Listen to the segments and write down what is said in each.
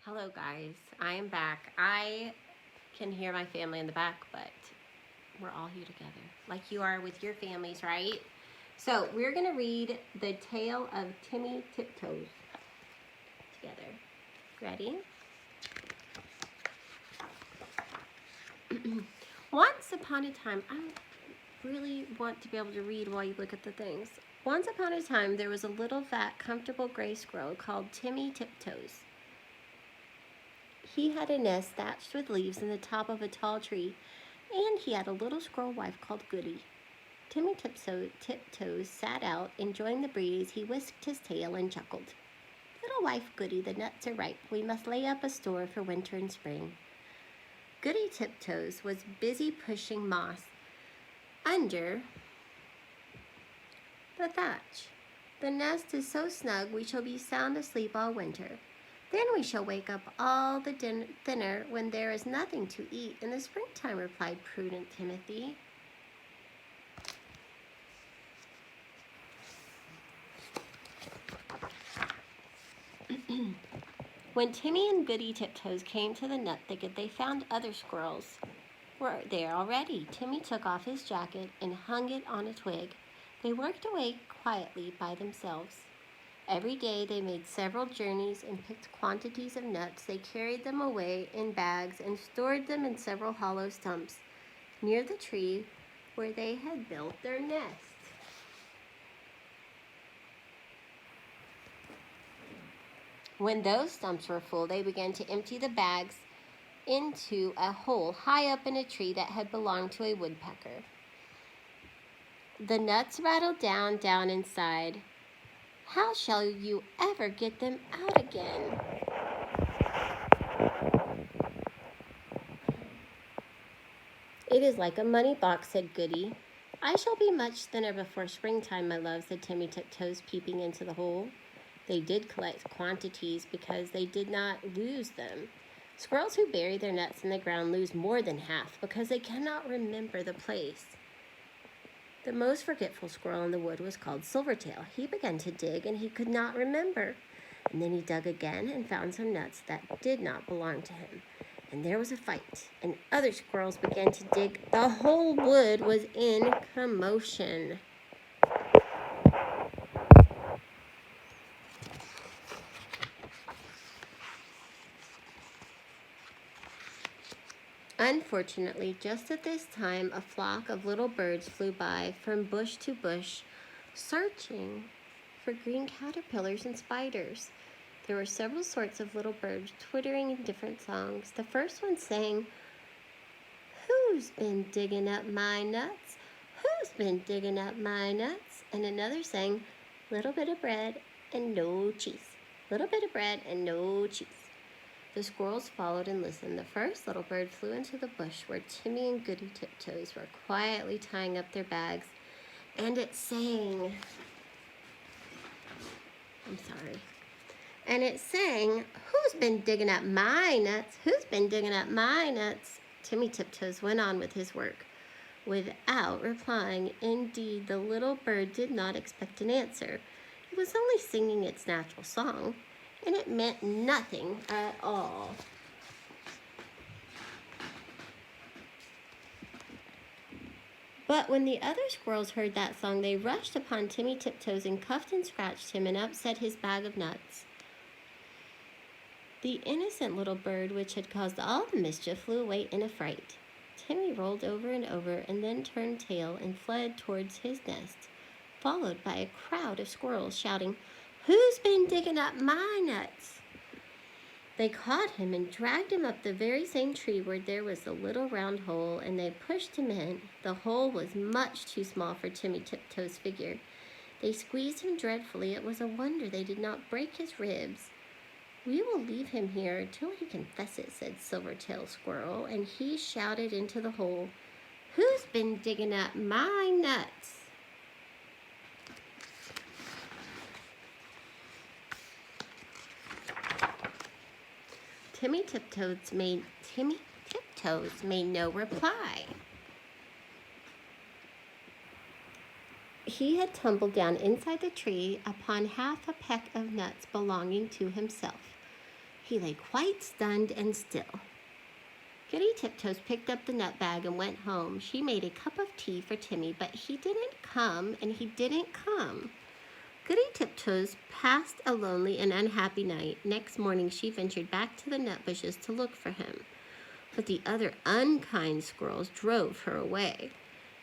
Hello guys, I am back. I can hear my family in the back, but we're all here together, like you are with your families, right? So we're gonna read the tale of Timmy Tiptoes together. Ready? Once upon a time, I really want to be able to read while you look at the things. Once upon a time, there was a little fat, comfortable gray squirrel called Timmy Tiptoes. He had a nest thatched with leaves in the top of a tall tree, and he had a little squirrel wife called Goody. Timmy Tiptoes sat out, enjoying the breeze. He whisked his tail and chuckled. Little wife Goody, the nuts are ripe. We must lay up a store for winter and spring. Goody Tiptoes was busy pushing moss under the thatch. The nest is so snug we shall be sound asleep all winter. Then we shall wake up all the thinner when there is nothing to eat in the springtime, replied prudent Timothy. When Timmy and Goody Tiptoes came to the nut thicket, they found other squirrels were there already. Timmy took off his jacket and hung it on a twig. They worked away quietly by themselves. Every day they made several journeys and picked quantities of nuts. They carried them away in bags and stored them in several hollow stumps near the tree where they had built their nest. When those stumps were full, they began to empty the bags into a hole high up in a tree that had belonged to a woodpecker. The nuts rattled down inside. How shall you ever get them out again? It is like a money box, said Goody. I shall be much thinner before springtime, my love, said Timmy Tiptoes, peeping into the hole. They did collect quantities because they did not lose them. Squirrels who bury their nuts in the ground lose more than half because they cannot remember the place. The most forgetful squirrel in the wood was called Silvertail. He began to dig, and he could not remember. And then he dug again and found some nuts that did not belong to him. And there was a fight, and other squirrels began to dig. The whole wood was in commotion. Unfortunately, just at this time, a flock of little birds flew by from bush to bush, searching for green caterpillars and spiders. There were several sorts of little birds twittering in different songs. The first one sang, "Who's been digging up my nuts? Who's been digging up my nuts?" And another sang, "Little bit of bread and no cheese. Little bit of bread and no cheese." The squirrels followed and listened. The first little bird flew into the bush where Timmy and Goody Tiptoes were quietly tying up their bags, and it sang, and it sang, "Who's been digging up my nuts? Who's been digging up my nuts?" Timmy Tiptoes went on with his work without replying. Indeed, the little bird did not expect an answer. It was only singing its natural song, and it meant nothing at all. But when the other squirrels heard that song, they rushed upon Timmy Tiptoes and cuffed and scratched him and upset his bag of nuts. The innocent little bird, which had caused all the mischief, flew away in a fright. Timmy rolled over and over and then turned tail and fled towards his nest, followed by a crowd of squirrels shouting, "Who's been digging up my nuts?" They caught him and dragged him up the very same tree where there was the little round hole, and they pushed him in. The hole was much too small for Timmy Tiptoes' figure. They squeezed him dreadfully. It was a wonder they did not break his ribs. "We will leave him here until he confesses," said Silvertail Squirrel, and he shouted into the hole, "Who's been digging up my nuts?" Timmy Tiptoes made no reply. He had tumbled down inside the tree upon half a peck of nuts belonging to himself. He lay quite stunned and still. Goody Tiptoes picked up the nut bag and went home. She made a cup of tea for Timmy, but he didn't come, and he didn't come. Goody Tiptoes passed a lonely and unhappy night. Next morning, she ventured back to the nut bushes to look for him, but the other unkind squirrels drove her away.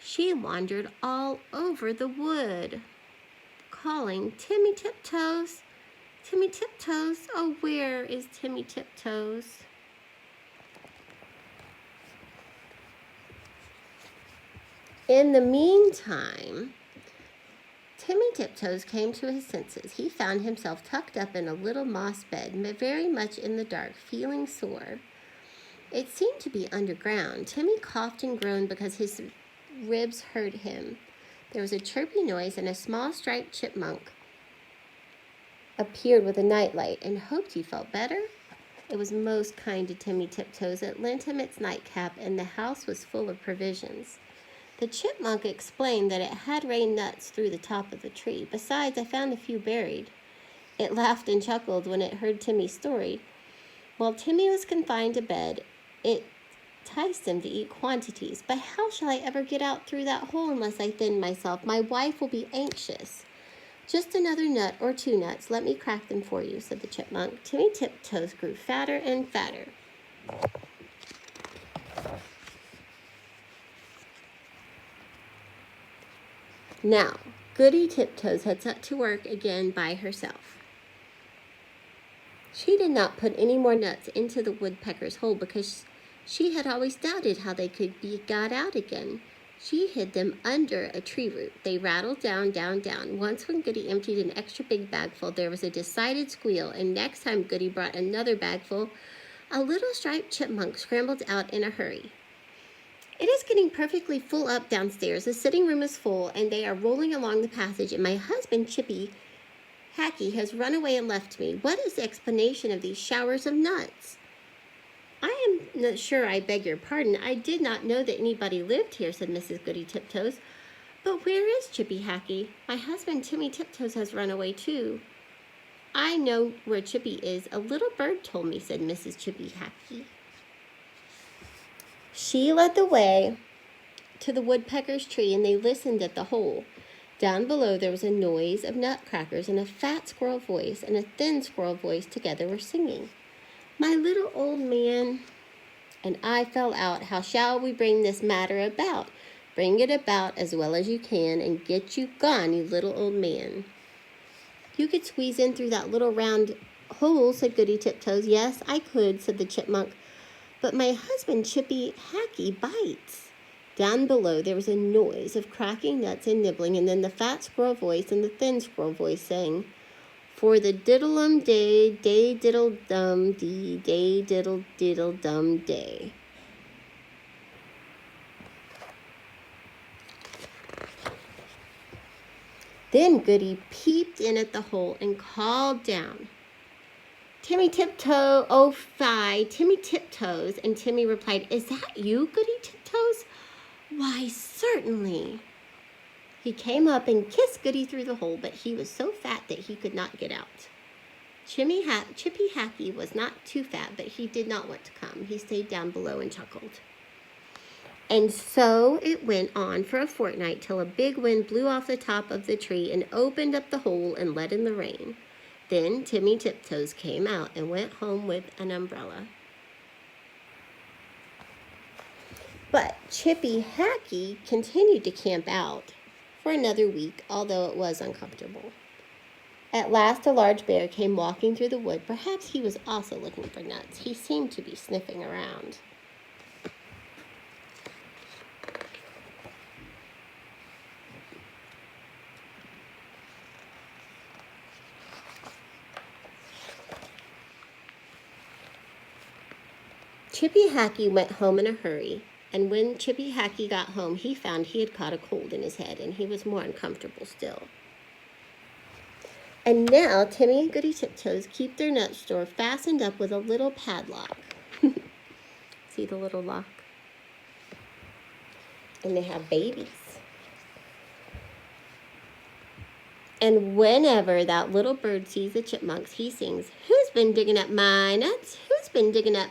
She wandered all over the wood, calling, "Timmy Tiptoes! Timmy Tiptoes! Oh, where is Timmy Tiptoes?" In the meantime, Timmy Tiptoes came to his senses. He found himself tucked up in a little moss bed, very much in the dark, feeling sore. It seemed to be underground. Timmy coughed and groaned because his ribs hurt him. There was a chirpy noise, and a small striped chipmunk appeared with a nightlight and hoped he felt better. It was most kind to Timmy Tiptoes. It lent him its nightcap, and the house was full of provisions. The chipmunk explained that it had rained nuts through the top of the tree. Besides, I found a few buried. It laughed and chuckled when it heard Timmy's story. While Timmy was confined to bed, it enticed him to eat quantities. "But how shall I ever get out through that hole unless I thin myself? My wife will be anxious." "Just another nut or 2 nuts. Let me crack them for you," said the chipmunk. Timmy Tiptoes grew fatter and fatter. Now, Goody Tiptoes had set to work again by herself. She did not put any more nuts into the woodpecker's hole because she had always doubted how they could be got out again. She hid them under a tree root. They rattled down, down, down. Once when Goody emptied an extra big bagful, there was a decided squeal, and next time Goody brought another bagful, a little striped chipmunk scrambled out in a hurry. "It is getting perfectly full up downstairs. The sitting room is full, and they are rolling along the passage, and my husband, Chippy Hackey, has run away and left me. What is the explanation of these showers of nuts?" "I am not sure, I beg your pardon. I did not know that anybody lived here," said Mrs. Goody Tiptoes. "But where is Chippy Hackey? My husband, Timmy Tiptoes, has run away too." "I know where Chippy is. A little bird told me," said Mrs. Chippy Hackey. She led the way to the woodpecker's tree, and they listened at the hole. Down below there was a noise of nutcrackers, and a fat squirrel voice and a thin squirrel voice together were singing, "My little old man and I fell out. How shall we bring this matter about? Bring it about as well as you can, and get you gone, you little old man." "You could squeeze in through that little round hole," said Goody Tiptoes. "Yes, I could," said the chipmunk. "But my husband, Chippy Hackey, bites." Down below there was a noise of cracking nuts and nibbling, and then the fat squirrel voice and the thin squirrel voice sang, "For the diddle-um day, day diddle-dum dee, day diddle diddle-dum day." Then Goody peeped in at the hole and called down, "Timmy Tiptoe, oh fie, Timmy Tiptoes." And Timmy replied, "Is that you, Goody Tiptoes?" "Why, certainly." He came up and kissed Goody through the hole, but he was so fat that he could not get out. Chippy Hackey was not too fat, but he did not want to come. He stayed down below and chuckled. And so it went on for a fortnight, till a big wind blew off the top of the tree and opened up the hole and let in the rain. Then Timmy Tiptoes came out and went home with an umbrella. But Chippy Hackey continued to camp out for another week, although it was uncomfortable. At last a large bear came walking through the wood. Perhaps he was also looking for nuts. He seemed to be sniffing around. Chippy Hackey went home in a hurry, and when Chippy Hackey got home, he found he had caught a cold in his head, and he was more uncomfortable still. And now Timmy and Goody Tiptoes keep their nut store fastened up with a little padlock. See the little lock? And they have babies. And whenever that little bird sees the chipmunks, he sings, "Whose been digging up my nuts? Who's been digging up